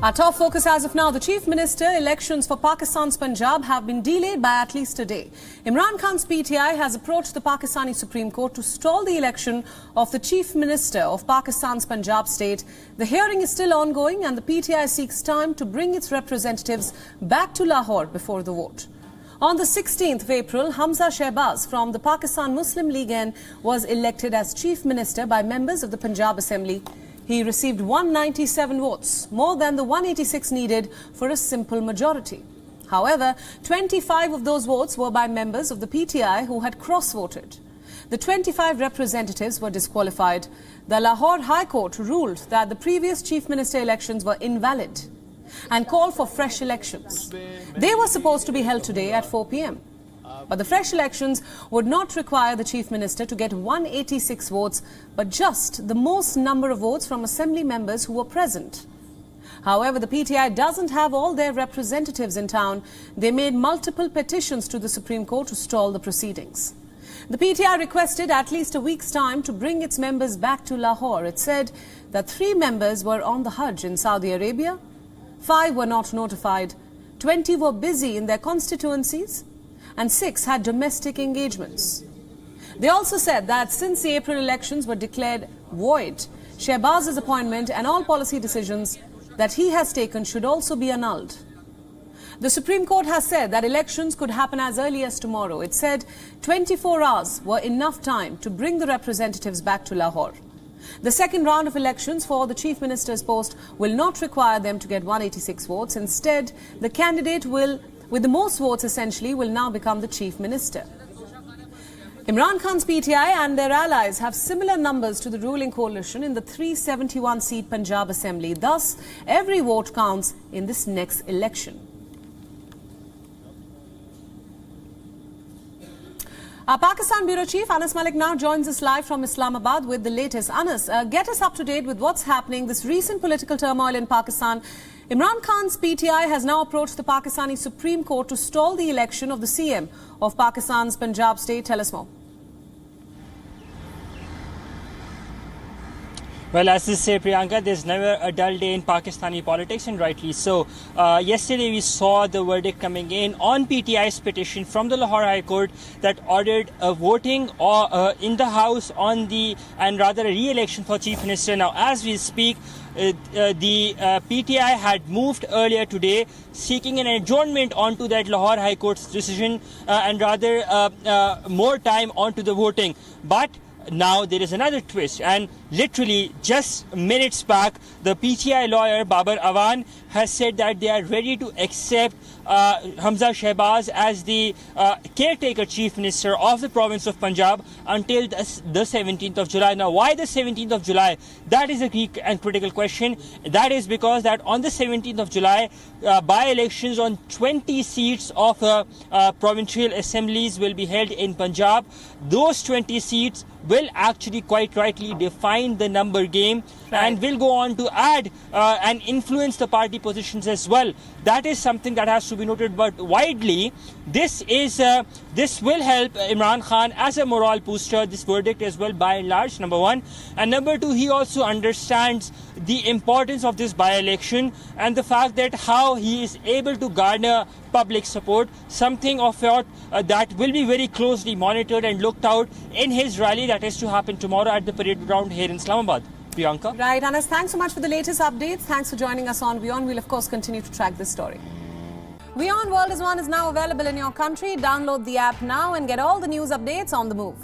Our top focus as of now, the Chief Minister elections for Pakistan's Punjab have been delayed by at least a day. Imran Khan's PTI has approached the Pakistani Supreme Court to stall the election of the Chief Minister of Pakistan's Punjab state. The hearing is still ongoing and the PTI seeks time to bring its representatives back to Lahore before the vote. On the 16th of April, Hamza Shehbaz from the Pakistan Muslim League N was elected as Chief Minister by members of the Punjab Assembly. He received 197 votes, more than the 186 needed for a simple majority. However, 25 of those votes were by members of the PTI who had cross-voted. The 25 representatives were disqualified. The Lahore High Court ruled that the previous Chief Minister elections were invalid and called for fresh elections. They were supposed to be held today at 4 p.m. But the fresh elections would not require the Chief Minister to get 186 votes, but just the most number of votes from Assembly members who were present. However, the PTI doesn't have all their representatives in town. They made multiple petitions to the Supreme Court to stall the proceedings. The PTI requested at least a week's time to bring its members back to Lahore. It said that 3 members were on the Hajj in Saudi Arabia, 5 were not notified, 20 were busy in their constituencies, and 6 had domestic engagements. They also said that since the April elections were declared void, Shehbaz's appointment and all policy decisions that he has taken should also be annulled. The Supreme Court has said that elections could happen as early as tomorrow. It said 24 hours were enough time to bring the representatives back to Lahore. The second round of elections for the Chief Minister's post will not require them to get 186 votes. Instead, the candidate with the most votes essentially will now become the Chief Minister. Imran Khan's PTI and their allies have similar numbers to the ruling coalition in the 371-seat Punjab Assembly. Thus, every vote counts in this next election. Our Pakistan Bureau Chief Anas Malik now joins us live from Islamabad with the latest. Anas, get us up to date with what's happening, this recent political turmoil in Pakistan. Imran Khan's PTI has now approached the Pakistani Supreme Court to stall the election of the CM of Pakistan's Punjab state. Tell us more. Well, as they say, Priyanka, there's never a dull day in Pakistani politics, and rightly so. Yesterday, we saw the verdict coming in on PTI's petition from the Lahore High Court that ordered voting in the House on a re-election for Chief Minister. Now, as we speak, the PTI had moved earlier today seeking an adjournment onto that Lahore High Court's decision and more time onto the voting. But now there is another twist, and literally just minutes back, the PTI lawyer Babar Awan has said that they are ready to accept Hamza Shehbaz as the caretaker Chief Minister of the province of Punjab until the 17th of July. Now, why the 17th of July? That is a key and critical question. That is because that on the 17th of July, by-elections on 20 seats of provincial assemblies will be held in Punjab. Those 20 seats will actually quite rightly define the number game and will go on to add and influence the party positions as well. That is something that has to be noted, but widely this will help Imran Khan as a morale booster, this verdict as well, by and large, number one. And number two, he also understands the importance of this by-election and the fact that how he is able to garner public support, something of that will be very closely monitored and looked out in his rally that is to happen tomorrow at the parade ground here in Islamabad. Priyanka. Right, Anas, thanks so much for the latest updates. Thanks for joining us on WION. We'll of course continue to track this story. WION World is now available in your country. Download the app now and get all the news updates on the move.